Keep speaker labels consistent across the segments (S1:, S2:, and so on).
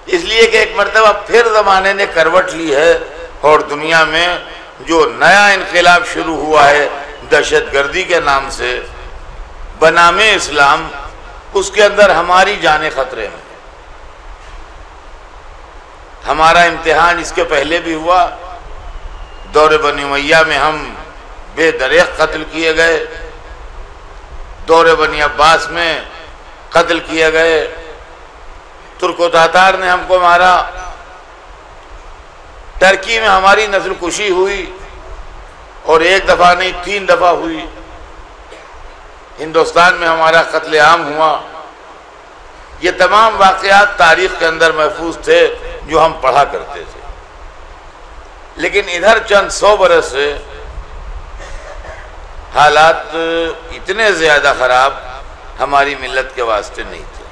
S1: اس لیے کہ ایک مرتبہ پھر زمانے نے کروٹ لی ہے اور دنیا میں جو نیا انقلاب شروع ہوا ہے دہشت گردی کے نام سے بنام اسلام، اس کے اندر ہماری جانیں خطرے میں۔ ہمارا امتحان اس کے پہلے بھی ہوا، دور بنی امیہ میں ہم بے دریغ قتل کیے گئے، دور بنی عباس میں قتل کیے گئے، ترک و تاتار نے ہم کو مارا، ترکی میں ہماری نسل کشی ہوئی اور ایک دفعہ نہیں 3 دفعہ ہوئی، ہندوستان میں ہمارا قتل عام ہوا۔ یہ تمام واقعات تاریخ کے اندر محفوظ تھے جو ہم پڑھا کرتے تھے، لیکن ادھر چند 100 برس سے حالات اتنے زیادہ خراب ہماری ملت کے واسطے نہیں تھے،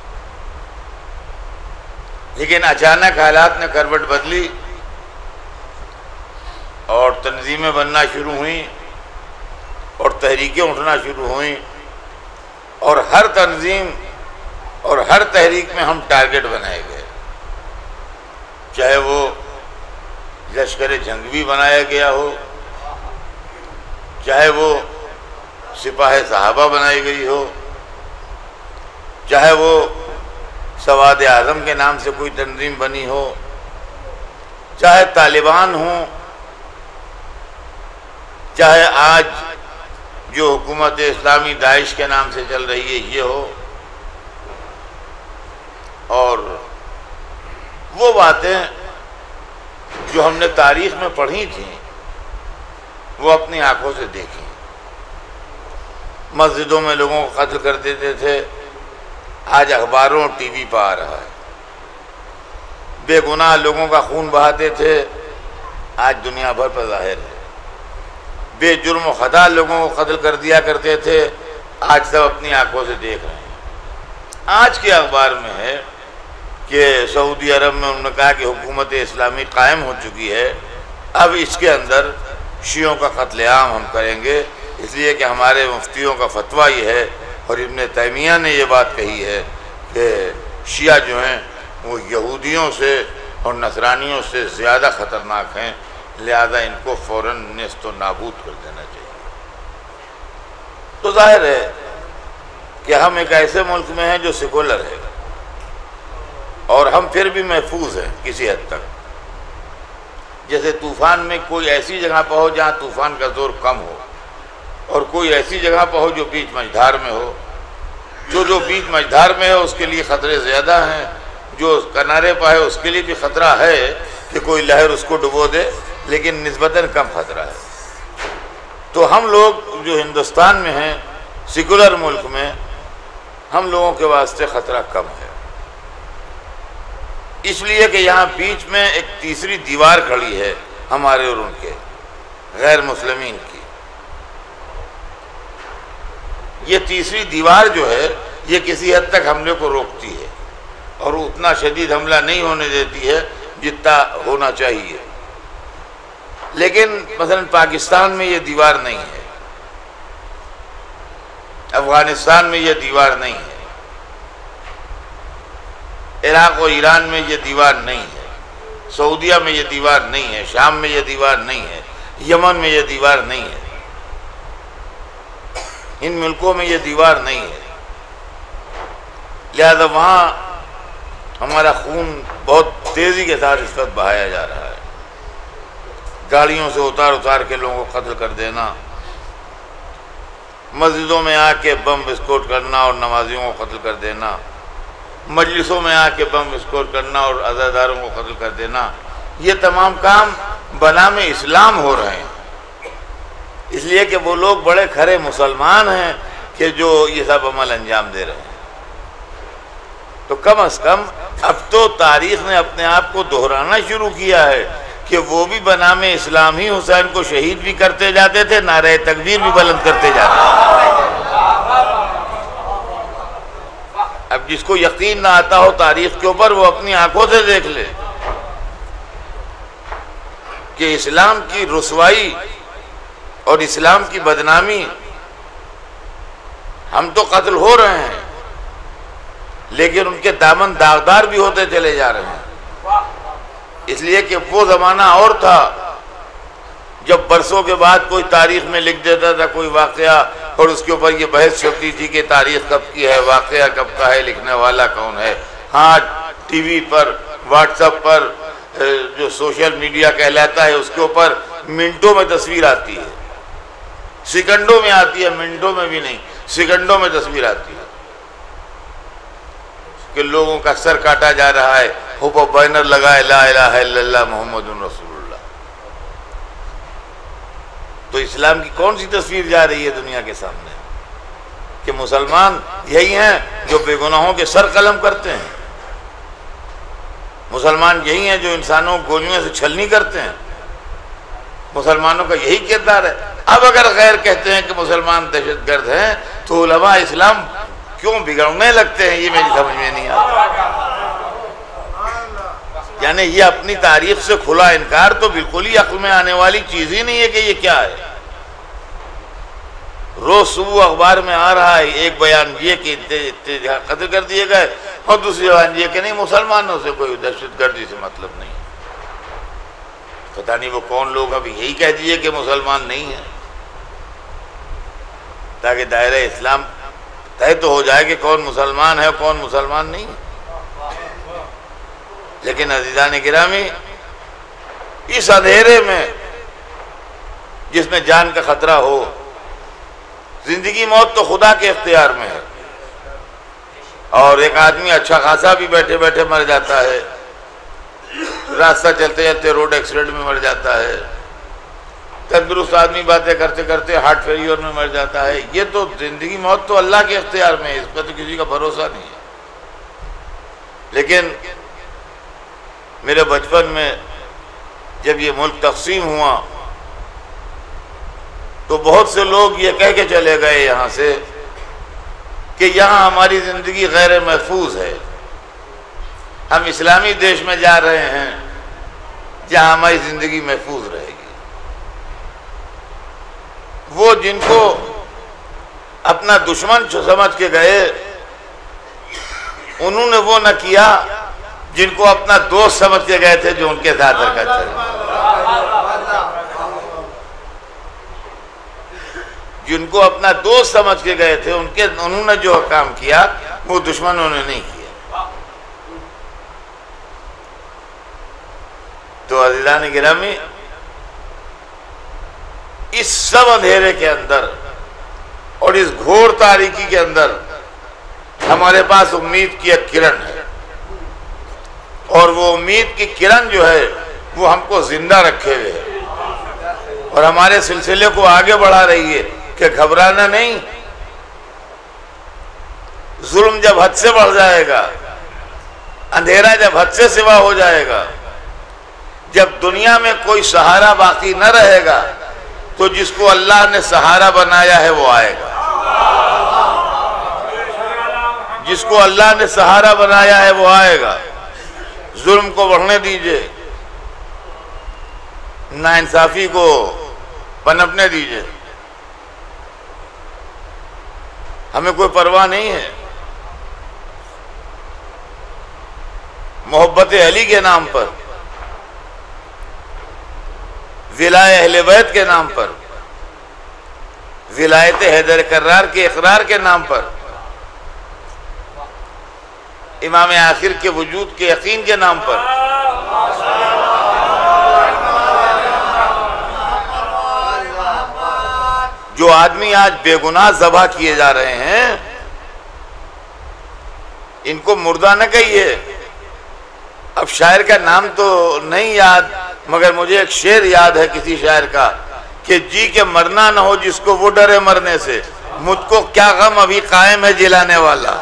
S1: لیکن اچانک حالات نے کروٹ بدلی اور تنظیمیں بننا شروع ہوئیں اور تحریکیں اٹھنا شروع ہوئیں، اور ہر تنظیم اور ہر تحریک میں ہم ٹارگٹ بنائے گئے، چاہے وہ لشکر جنگی بنایا گیا ہو، چاہے وہ سپاہ صحابہ بنائی گئی ہو، چاہے وہ سواد اعظم کے نام سے کوئی تنظیم بنی ہو، چاہے طالبان ہوں، چاہے آج جو حکومت اسلامی داعش کے نام سے چل رہی ہے یہ ہو، اور وہ باتیں جو ہم نے تاریخ میں پڑھی تھیں وہ اپنی آنکھوں سے دیکھیں۔ مسجدوں میں لوگوں کو قتل کر دیتے تھے، آج اخباروں ٹی وی پہ آ رہا ہے۔ بے گناہ لوگوں کا خون بہاتے تھے، آج دنیا بھر پر ظاہر ہے۔ بے جرم و خطا لوگوں کو قتل کر دیا کرتے تھے، آج سب اپنی آنکھوں سے دیکھ رہے ہیں۔ آج کے اخبار میں ہے کہ سعودی عرب میں انہوں نے کہا کہ حکومت اسلامی قائم ہو چکی ہے، اب اس کے اندر شیعوں کا قتل عام ہم کریں گے، اس لیے کہ ہمارے مفتیوں کا فتویٰ یہ ہے اور ابن تیمیہ نے یہ بات کہی ہے کہ شیعہ جو ہیں وہ یہودیوں سے اور نصرانیوں سے زیادہ خطرناک ہیں، لہذا ان کو فوراً نیست و نابود کر دینا چاہیے۔ تو ظاہر ہے کہ ہم ایک ایسے ملک میں ہیں جو سیکولر ہے، اور ہم پھر بھی محفوظ ہیں کسی حد تک۔ جیسے طوفان میں کوئی ایسی جگہ پہ ہو جہاں طوفان کا زور کم ہو، اور کوئی ایسی جگہ پہ ہو جو بیچ مجھدار میں ہو۔ جو بیچ مجھدار میں ہے اس کے لیے خطرے زیادہ ہیں، جو کنارے پہ ہے اس کے لیے بھی خطرہ ہے کہ کوئی لہر اس کو ڈبو دے، لیکن نسبتاً کم خطرہ ہے۔ تو ہم لوگ جو ہندوستان میں ہیں، سیکولر ملک میں، ہم لوگوں کے واسطے خطرہ کم ہے، اس لیے کہ یہاں بیچ میں ایک تیسری دیوار کھڑی ہے ہمارے اور ان کے غیر مسلمین کی۔ یہ تیسری دیوار جو ہے یہ کسی حد تک حملے کو روکتی ہے اور اتنا شدید حملہ نہیں ہونے دیتی ہے جتنا ہونا چاہیے، لیکن مثلا پاکستان میں یہ دیوار نہیں ہے، افغانستان میں یہ دیوار نہیں ہے، عراق و ایران میں یہ دیوار نہیں ہے، سعودیہ میں یہ دیوار نہیں ہے، شام میں یہ دیوار نہیں ہے، یمن میں یہ دیوار نہیں ہے، ان ملکوں میں یہ دیوار نہیں ہے، لہذا وہاں ہمارا خون بہت تیزی کے ساتھ اس وقت بہایا جا رہا ہے۔ گاڑیوں سے اتار کے لوگوں کو قتل کر دینا، مسجدوں میں آ کے بم وسفوٹ کرنا اور نمازیوں کو قتل کر دینا، مجلسوں میں آ کے بم وسفوٹ کرنا اور عزاداروں کو قتل کر دینا، یہ تمام کام بنام اسلام ہو رہے ہیں، اس لیے کہ وہ لوگ بڑے کھرے مسلمان ہیں کہ جو یہ سب عمل انجام دے رہے ہیں۔ تو کم از کم اب تو تاریخ نے اپنے آپ کو دہرانا شروع کیا ہے کہ وہ بھی بنام اسلام ہی حسین کو شہید بھی کرتے جاتے تھے، نعرہ تکبیر بھی بلند کرتے جاتے تھے۔ اب جس کو یقین نہ آتا ہو تاریخ کے اوپر وہ اپنی آنکھوں سے دیکھ لے کہ اسلام کی رسوائی اور اسلام کی بدنامی، ہم تو قتل ہو رہے ہیں لیکن ان کے دامن داغدار بھی ہوتے چلے جا رہے ہیں۔ اس لیے کہ وہ زمانہ اور تھا جب برسوں کے بعد کوئی تاریخ میں لکھ دیتا تھا کوئی واقعہ اور اس کے اوپر یہ بحث چلتی تھی کہ تاریخ کب کی ہے، واقعہ کب کا ہے، لکھنے والا کون ہے۔ ہاں ٹی وی پر، واٹس ایپ پر، جو سوشل میڈیا کہلاتا ہے اس کے اوپر منٹوں میں تصویر آتی ہے، سیکنڈوں میں آتی ہے، منٹوں میں بھی نہیں، سیکنڈوں میں تصویر آتی ہے کہ لوگوں کا سر کاٹا جا رہا ہے، اوپر بینر لگا ہے لا الہ الا اللہ محمد رسول اللہ۔ تو اسلام کی کون سی تصویر جا رہی ہے دنیا کے سامنے کہ مسلمان یہی ہیں جو بے گناہوں کے سر قلم کرتے ہیں، مسلمان یہی ہیں جو انسانوں کو گولیوں سے چھلنی کرتے ہیں، مسلمانوں کا یہی کردار ہے۔ اب اگر غیر کہتے ہیں کہ مسلمان دہشت گرد ہیں تو علماء اسلام کیوں بگڑنے لگتے ہیں، یہ میری سمجھ میں نہیں آتا۔ یعنی یہ اپنی تاریخ سے کھلا انکار تو بالکل ہی عقل میں آنے والی چیز ہی نہیں ہے کہ یہ کیا ہے۔ روز صبح اخبار میں آ رہا ہے ایک بیان یہ کہ قتل کر دیے گئے، اور دوسری بیان یہ کہ نہیں مسلمانوں سے کوئی دہشت گردی سے مطلب نہیں۔ پتہ نہیں وہ کون لوگ ابھی یہی کہہ دیے کہ مسلمان نہیں ہیں تاکہ دائرہ اسلام طے تو ہو جائے کہ کون مسلمان ہے اور کون مسلمان نہیں ہے۔ لیکن عزیزان گرامی، اس اندھیرے میں جس میں جان کا خطرہ ہو، زندگی موت تو خدا کے اختیار میں ہے، اور ایک آدمی اچھا خاصا بھی بیٹھے بیٹھے مر جاتا ہے، راستہ چلتے چلتے روڈ ایکسیڈنٹ میں مر جاتا ہے، تندرست آدمی باتیں کرتے کرتے ہارٹ فیلئر میں مر جاتا ہے۔ یہ تو زندگی موت تو اللہ کے اختیار میں ہے، اس پر تو کسی کا بھروسہ نہیں ہے۔ لیکن میرے بچپن میں جب یہ ملک تقسیم ہوا تو بہت سے لوگ یہ کہہ کے چلے گئے یہاں سے کہ یہاں ہماری زندگی غیر محفوظ ہے، ہم اسلامی دیش میں جا رہے ہیں جہاں ہماری زندگی محفوظ رہے گی۔ وہ جن کو اپنا دشمن سمجھ کے گئے انہوں نے وہ نہ کیا جن کو اپنا دوست سمجھ کے گئے تھے جو ان کے ساتھ حرکت کرے، جن کو اپنا دوست سمجھ کے گئے تھے انہوں نے جو کام کیا وہ دشمنوں نے نہیں کیا۔ تو عزیزان گرامی، اس سب اندھیرے کے اندر اور اس گھور تاریکی کے اندر ہمارے پاس امید کی ایک کرن ہے، اور وہ امید کی کرن جو ہے وہ ہم کو زندہ رکھے ہوئے ہے اور ہمارے سلسلے کو آگے بڑھا رہی ہے کہ گھبرانا نہیں۔ ظلم جب حد سے بڑھ جائے گا، اندھیرا جب حد سے سوا ہو جائے گا، جب دنیا میں کوئی سہارا باقی نہ رہے گا تو جس کو اللہ نے سہارا بنایا ہے وہ آئے گا، جس کو اللہ نے سہارا بنایا ہے وہ آئے گا۔ ظلم کو بڑھنے دیجئے، ناانصافی کو پنپنے دیجئے، ہمیں کوئی پرواہ نہیں ہے۔ محبت علی کے نام پر، ولایت اہل بیت کے نام پر، ولایت حیدر کرار کے اقرار کے نام پر، امام آخر کے وجود کے یقین کے نام پر، جو آدمی آج بے گناہ ذبح کیے جا رہے ہیں ان کو مردہ نہ کہیے۔ اب شاعر کا نام تو نہیں یاد، مگر مجھے ایک شعر یاد ہے کسی شاعر کا کہ جی کے مرنا نہ ہو جس کو وہ ڈرے مرنے سے، مجھ کو کیا غم ابھی قائم ہے جلانے والا۔